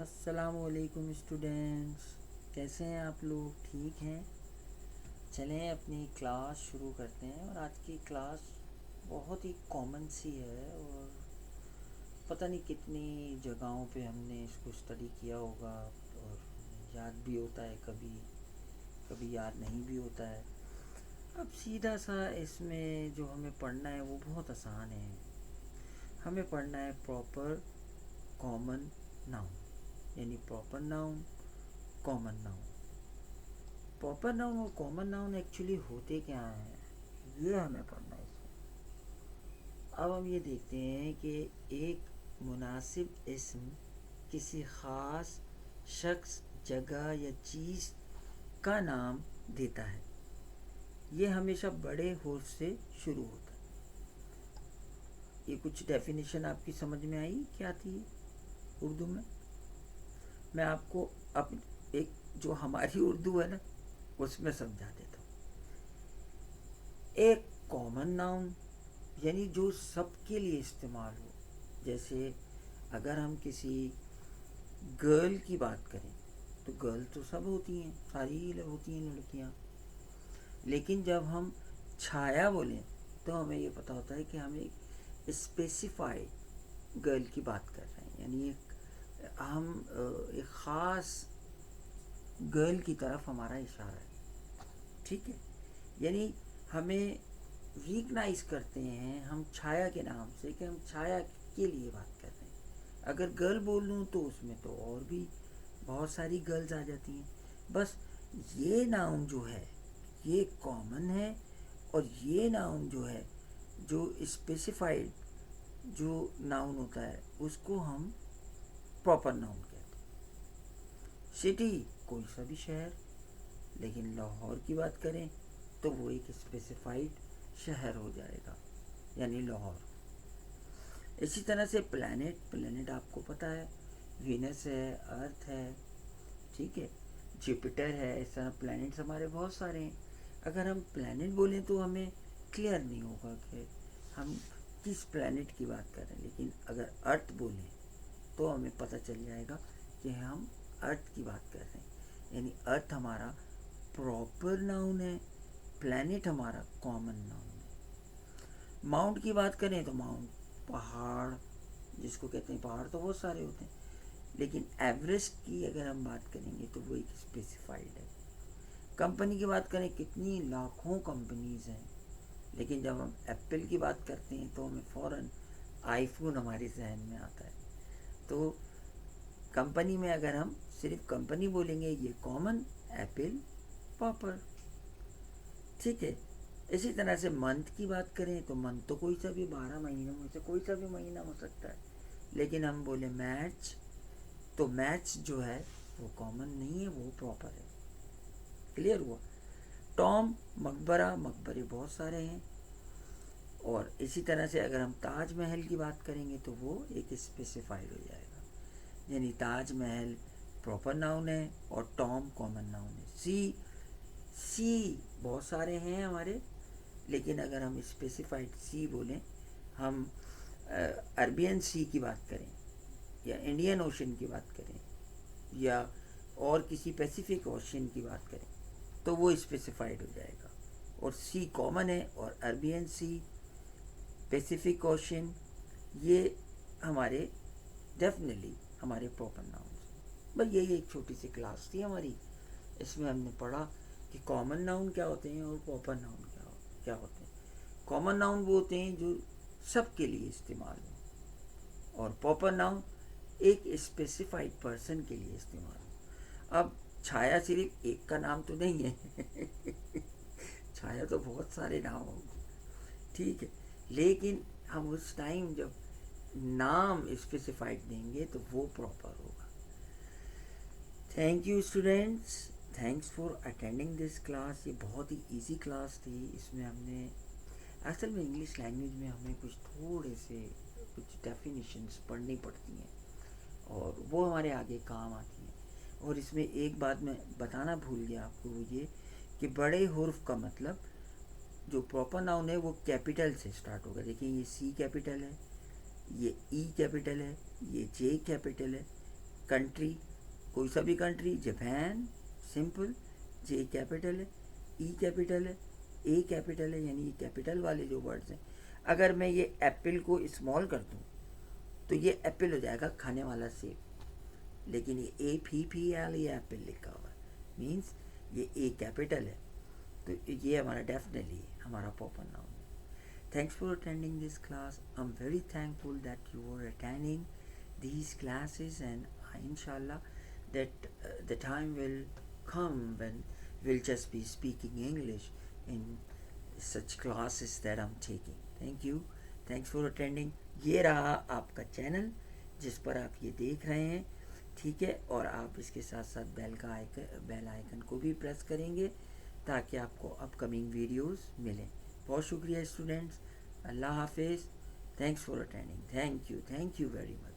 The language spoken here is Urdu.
السلام علیکم اسٹوڈینٹس، کیسے ہیں آپ لوگ؟ ٹھیک ہیں؟ چلیں اپنی کلاس شروع کرتے ہیں۔ اور آج کی کلاس بہت ہی کامن سی ہے اور پتہ نہیں کتنی جگہوں پہ ہم نے اس کو اسٹڈی کیا ہوگا اور یاد بھی ہوتا ہے، کبھی کبھی یاد نہیں بھی ہوتا ہے۔ اب سیدھا سا اس میں جو ہمیں پڑھنا ہے وہ بہت آسان ہے۔ ہمیں پڑھنا ہے پراپر کامن ناؤن، یعنی proper noun, common noun. Proper noun اور کامن ناؤن ایکچولی ہوتے کیا ہیں، یہ ہمیں پڑھنا ہے اس میں۔ اب ہم یہ دیکھتے ہیں کہ ایک مناسب اسم کسی خاص شخص، جگہ یا چیز کا نام دیتا ہے۔ یہ ہمیشہ بڑے حرف سے شروع ہوتا ہے۔ یہ کچھ ڈیفینیشن آپ کی سمجھ میں آئی کیا تھی اردو میں؟ میں آپ کو اب ایک جو ہماری اردو ہے نا اس میں سمجھا دیتا ہوں۔ ایک کامن ناؤن یعنی جو سب کے لیے استعمال ہو، جیسے اگر ہم کسی گرل کی بات کریں تو گرل تو سب ہوتی ہیں، ساری ہوتی ہیں لڑکیاں، لیکن جب ہم چھایا بولیں تو ہمیں یہ پتہ ہوتا ہے کہ ہم ایک اسپیسیفائڈ گرل کی بات کر رہے ہیں، یعنی ہم ایک خاص گرل کی طرف ہمارا اشارہ ہے، ٹھیک ہے؟ یعنی ہمیں ریکگنائز کرتے ہیں ہم چھایا کے نام سے کہ ہم چھایا کے لیے بات کر رہے ہیں۔ اگر گرل بول لوں تو اس میں تو اور بھی بہت ساری گرلز آ جاتی ہیں۔ بس یہ ناؤن جو ہے یہ کامن ہے، اور یہ ناؤن جو ہے جو اسپیسیفائڈ جو ناؤن ہوتا ہے اس کو ہم پراپر ناؤن کہتے ہیں۔ سٹی کوئی سا بھی شہر، لیکن لاہور کی بات کریں تو وہ ایک اسپیسیفائڈ شہر ہو جائے گا، یعنی لاہور۔ اسی طرح سے پلانٹ آپ کو پتہ ہے، وینس ہے، ارتھ ہے، ٹھیک ہے، جوپیٹر ہے، اس طرح پلانٹس ہمارے بہت سارے ہیں۔ اگر ہم پلانٹ بولیں تو ہمیں کلیئر نہیں ہوگا کہ ہم کس پلانٹ کی بات کر رہے ہیں، لیکن اگر ارتھ بولیں تو ہمیں پتہ چل جائے گا کہ ہم ارتھ کی بات کر رہے ہیں، یعنی ارتھ ہمارا پراپر ناؤن ہے، پلانٹ ہمارا کامن ناؤن ہے۔ ماؤنٹ کی بات کریں تو ماؤنٹ پہاڑ جس کو کہتے ہیں، پہاڑ تو بہت سارے ہوتے ہیں، لیکن ایوریسٹ کی اگر ہم بات کریں گے تو وہ ایک اسپیسیفائڈ ہے۔ کمپنی کی بات کریں، کتنی لاکھوں کمپنیز ہیں، لیکن جب ہم ایپل کی بات کرتے ہیں تو ہمیں فوراً آئی فون ہمارے ذہن میں آتا ہے۔ تو کمپنی میں اگر ہم صرف کمپنی بولیں گے یہ کامن، ایپل پراپر، ٹھیک ہے۔ اسی طرح سے منتھ کی بات کریں تو منتھ تو کوئی سا بھی 12 مہینوں میں سے کوئی سا بھی مہینہ ہو سکتا ہے، لیکن ہم بولیں میچ تو میچ جو ہے وہ کامن نہیں ہے، وہ پراپر ہے۔ کلیئر ہوا؟ ٹام مقبرہ، مقبرے بہت سارے ہیں۔ اور اسی طرح سے اگر ہم تاج محل کی بات کریں گے تو وہ ایک اسپیسیفائڈ ہو جائے گا، یعنی تاج محل پراپر ناؤن ہے اور ٹام کامن ناؤن ہے۔ سی بہت سارے ہیں ہمارے، لیکن اگر ہم اسپیسیفائڈ سی بولیں، ہم عربین سی کی بات کریں یا انڈین اوشن کی بات کریں یا اور کسی پیسیفک اوشن کی بات کریں تو وہ اسپیسیفائڈ ہو جائے گا، اور سی کامن ہے، اور عربین سی، پیسیفک اوشن، یہ ہمارے ڈیفینیٹلی ہمارے پراپر ناؤنس۔ بس یہی ایک چھوٹی سی کلاس تھی ہماری، اس میں ہم نے پڑھا کہ کامن ناؤن کیا ہوتے ہیں اور پراپر ناؤن کیا ہوتے ہیں۔ کامن ناؤن وہ ہوتے ہیں جو سب کے لیے استعمال ہوں، اور پراپر ناؤن ایک اسپیسیفائڈ پرسن کے لیے استعمال ہو۔ اب چھایا صرف ایک کا نام تو نہیں ہے چھایا تو بہت سارے نام ہوں گے، ٹھیک ہے، لیکن ہم اس ٹائم جب نام اسپیسیفائڈ دیں گے تو وہ پراپر ہوگا۔ Thank you students, thanks for attending this class. یہ بہت ہی ایزی کلاس تھی، اس میں ہم نے اصل میں انگلش لینگویج میں ہمیں کچھ ڈیفینیشنس پڑھنی پڑتی ہیں اور وہ ہمارے آگے کام آتی ہیں۔ اور اس میں ایک بات میں بتانا بھول گیا آپ کو، وہ یہ کہ بڑے حرف کا مطلب جو پراپر ناؤن ہے وہ کیپیٹل سے سٹارٹ ہوگا۔ دیکھیں یہ سی کیپیٹل ہے، یہ ای کیپیٹل ہے، یہ جے کیپیٹل ہے، کنٹری کوئی سا بھی کنٹری، جاپان، سمپل، جے کیپٹل ہے، ای کیپٹل ہے، اے کیپٹل ہے، یعنی یہ کیپٹل والے جو ورڈز ہیں. اگر میں یہ ایپل کو اسمال کر دوں تو یہ ایپل ہو جائے گا، کھانے والا سیب. لیکن یہ اے پی پی ایل یہ ایپل لکھا ہوا ہے، مینس یہ اے کیپٹل ہے. تو یہ ہمارا ڈیفینیٹلی ہمارا پراپر ناؤن ہے. Thanks for attending this class. I am very thankful that you are attending these classes, and inshallah that the time will come when we'll just be speaking English in such classes that I'm taking. Thank you. Thanks for attending. یہ رہا آپ کا چینل جس پر آپ یہ دیکھ رہے ہیں، ٹھیک ہے. اور آپ اس کے ساتھ ساتھ بیل آئیکن کو بھی پریس کریں گے تاکہ آپ کو اپ کمنگ ویڈیوز ملیں. بہت شکریہ اسٹوڈینٹس. اللہ حافظ. Thanks for attending. Thank you very much.